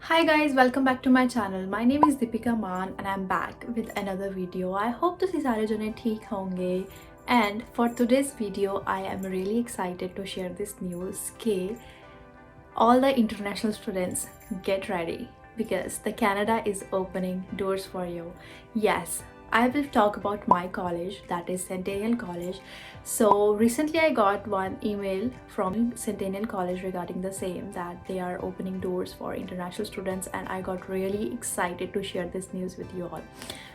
Hi guys, welcome back to my channel. My name is Deepika Maan and I'm back with another video. I hope तुसी सारे जने ठीक होंगे. And for today's video, I am really excited to share this news कि all the international students get ready because the Canada is opening doors for you. Yes, I will talk about my college, that is Centennial College. So recently I got one email from Centennial College regarding the same, that they are opening doors for international students, and I got really excited to share this news with you all.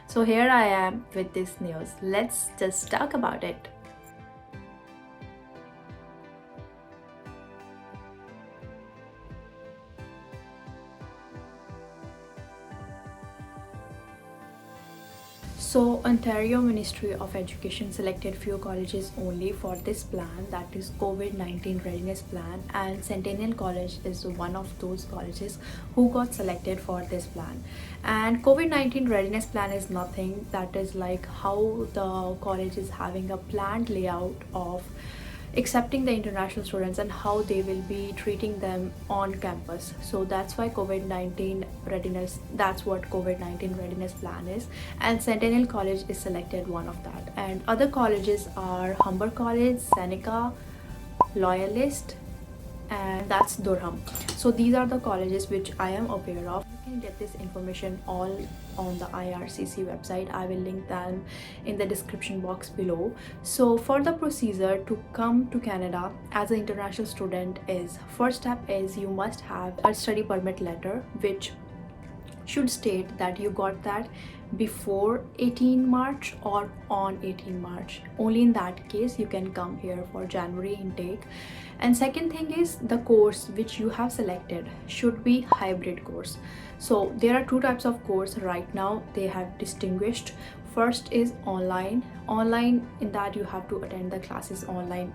So here I am with this news. Let's just talk about it. So Ontario Ministry of Education selected few colleges only for this plan, that is COVID-19 readiness plan, and Centennial College is one of those colleges who got selected for this plan. And COVID-19 readiness plan is nothing, that is like how the college is having a planned layout of accepting the international students and how they will be treating them on campus. So that's why COVID-19 readiness, that's what COVID-19 readiness plan is, and Centennial College is selected one of that. And other colleges are Humber College, Seneca, Loyalist, and that's Durham. So these are the colleges which I am aware of. You can get this information all on the IRCC website. I will link them in the description box below. So for the procedure to come to Canada as an international student is, first step is you must have a study permit letter which should state that you got that before 18 March or on 18 March. Only in that case you can come here for January intake. And second thing is, the course which you have selected should be hybrid course. So there are two types of course right now they have distinguished. First is online. Online, in that you have to attend the classes online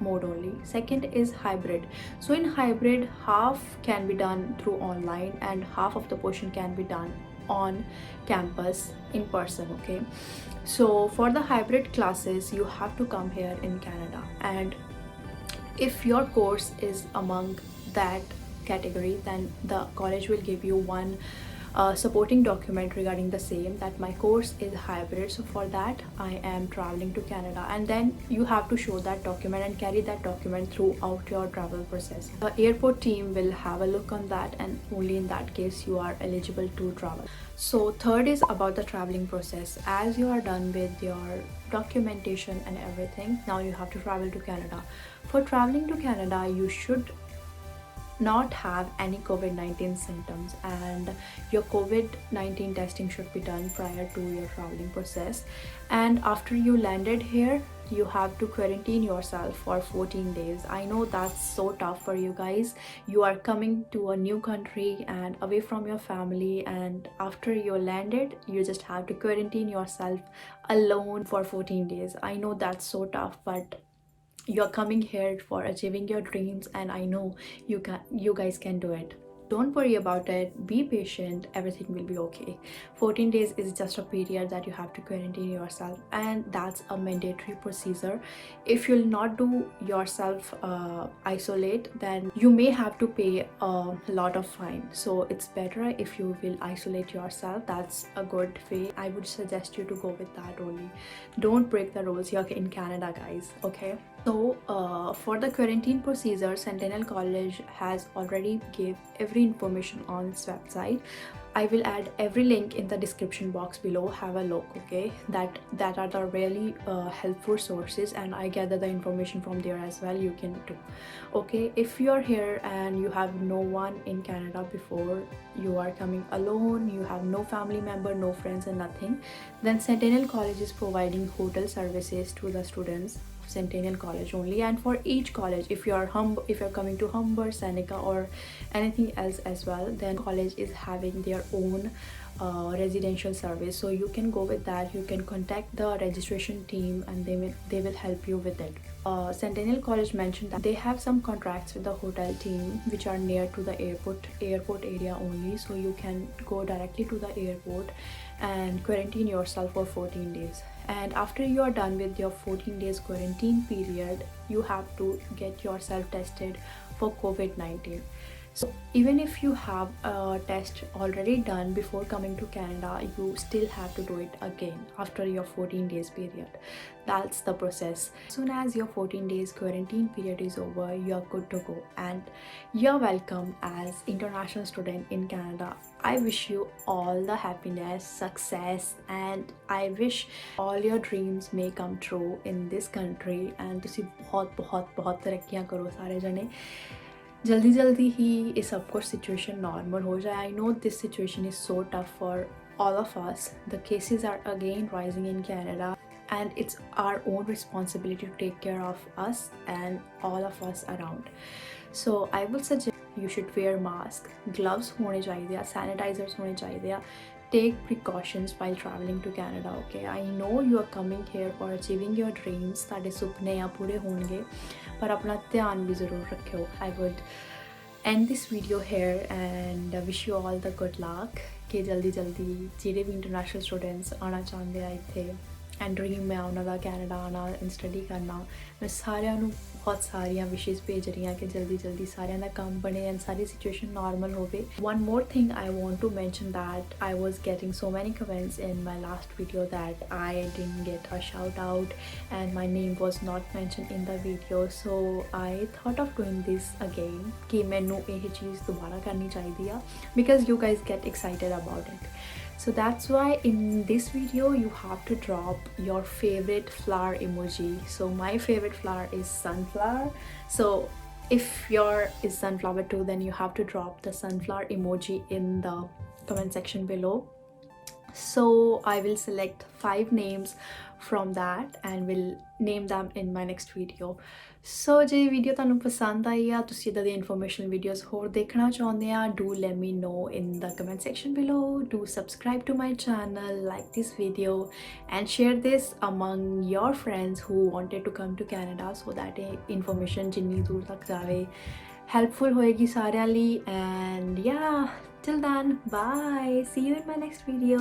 mode only. Second is hybrid. So in hybrid, half can be done through online and half of the portion can be done on campus in person. Okay, so for the hybrid classes you have to come here in Canada, and if your course is among that category, then the college will give you one supporting document regarding the same, that my course is hybrid, so for that I am traveling to Canada. And then you have to show that document and carry that document throughout your travel process. The airport team will have a look on that, and only in that case you are eligible to travel. So third is about the traveling process. As you are done with your documentation and everything, now you have to travel to Canada. For traveling to Canada, you should not have any COVID-19 symptoms, and your COVID-19 testing should be done prior to your traveling process. And after you landed here, you have to quarantine yourself for 14 days. I know that's so tough for you guys. You are coming to a new country and away from your family, and after you landed you just have to quarantine yourself alone for 14 days. I know that's so tough, but you're coming here for achieving your dreams, and I know you guys can do it. Don't worry about it, be patient, everything will be okay. 14 days is just a period that you have to quarantine yourself, and that's a mandatory procedure. If you'll not do yourself isolate, then you may have to pay a lot of fine. So it's better if you will isolate yourself. That's a good way. I would suggest you to go with that only. Don't break the rules. You're in Canada, guys. Okay, so for the quarantine procedure, Centennial College has already gave every information on its website. I will add every link in the description box below. Have a look. Okay, that are the really helpful sources, and I gather the information from there as well. You can do. Okay, if you're here and you have no one in Canada before, you are coming alone, you have no family member, no friends and nothing, then Centennial College is providing hotel services to the students. Centennial College only. And for each college, if you're coming to Humber, Seneca or anything else as well, then college is having their own residential service, so you can go with that. You can contact the registration team and they will help you with it. Centennial College mentioned that they have some contracts with the hotel team which are near to the airport area only, so you can go directly to the airport and quarantine yourself for 14 days. And after you are done with your 14 days quarantine period, you have to get yourself tested for COVID-19. So even if you have a test already done before coming to Canada, you still have to do it again after your 14 days period. That's the process. As soon as your 14 days quarantine period is over, you're good to go and you're welcome as international student in Canada. I wish you all the happiness, success, and I wish all your dreams may come true in this country and ਤੁਸੀਂ ਬਹੁਤ ਬਹੁਤ ਬਹੁਤ ਤਰੱਕੀਆਂ ਕਰੋ ਸਾਰੇ ਜਣੇ। जल्दी जल्दी ही ये सब कुछ सिचुएशन नॉर्मल हो जाए। I know this situation is so tough for all of us. The cases are again rising in Canada and it's our own responsibility to take care of us and all of us around. So I will suggest you should wear mask, gloves होने चाहिए, sanitizers होने चाहिए. Take precautions while traveling to Canada, okay? I know you are coming here for achieving your dreams. ਤੁਹਾਡੇ ਸੁਪਨੇ ਆ ਪੂਰੇ ਹੋਣਗੇ ਪਰ ਆਪਣਾ ਧਿਆਨ ਵੀ ਜ਼ਰੂਰ ਰੱਖਿਓ. I would end this video here and wish you all the good luck ਕਿ ਜਲਦੀ ਜਲਦੀ ਜਿਹੜੇ ਵੀ ਇੰਟਰਨੈਸ਼ਨਲ ਸਟੂਡੈਂਟਸ ਆਉਣਾ ਚਾਹੁੰਦੇ ਆ ਇੱਥੇ ਐਂਡ ਡ੍ਰੀਮ ਹੈ ਉਹਨਾਂ ਦਾ ਕੈਨੇਡਾ ਆਉਣਾ ਐਂਡ ਸਟੱਡੀ ਕਰਨਾ, ਮੈਂ ਸਾਰਿਆਂ ਨੂੰ ਬਹੁਤ ਸਾਰੀਆਂ ਵਿਸ਼ੇਸ ਭੇਜ ਰਹੀ ਹਾਂ ਕਿ ਜਲਦੀ ਜਲਦੀ ਸਾਰਿਆਂ ਦਾ ਕੰਮ ਬਣੇ ਐਂਡ ਸਾਰੀ ਸਿਚੁਏਸ਼ਨ ਨਾਰਮਲ ਹੋਵੇ। One more thing I want to mention that I was getting so many comments in my last video that I didn't get a shout out and my name was not mentioned in the video, so I thought of doing this again कि मैनू ਇਹ ਚੀਜ਼ ਦੁਬਾਰਾ ਕਰਨੀ ਚਾਹੀਦੀ ਆ because you guys get excited about it. So that's why in this video you have to drop your favorite flower emoji. So my favorite flower is sunflower. So if your is sunflower too, then you have to drop the sunflower emoji in the comment section below. So I will select 5 names from that and will name them in my next video. So ਜੇ video ਤੁਹਾਨੂੰ ਪਸੰਦ ਆਈ ਆ, ਤੁਸੀਂ ਇੱਦਾਂ ਦੀ informational videos ਹੋਰ ਦੇਖਣਾ ਚਾਹੁੰਦੇ ਆ, do let me know in the comment section below. Do subscribe to my channel, like this video and share this among your friends who wanted to come to Canada so that information ਜਿੰਨੀ ਦੂਰ ਤੱਕ ਜਾਵੇ helpful ਹੋਏਗੀ ਸਾਰਿਆਂ ਲਈ. And yeah, till then, bye, see you in my next video.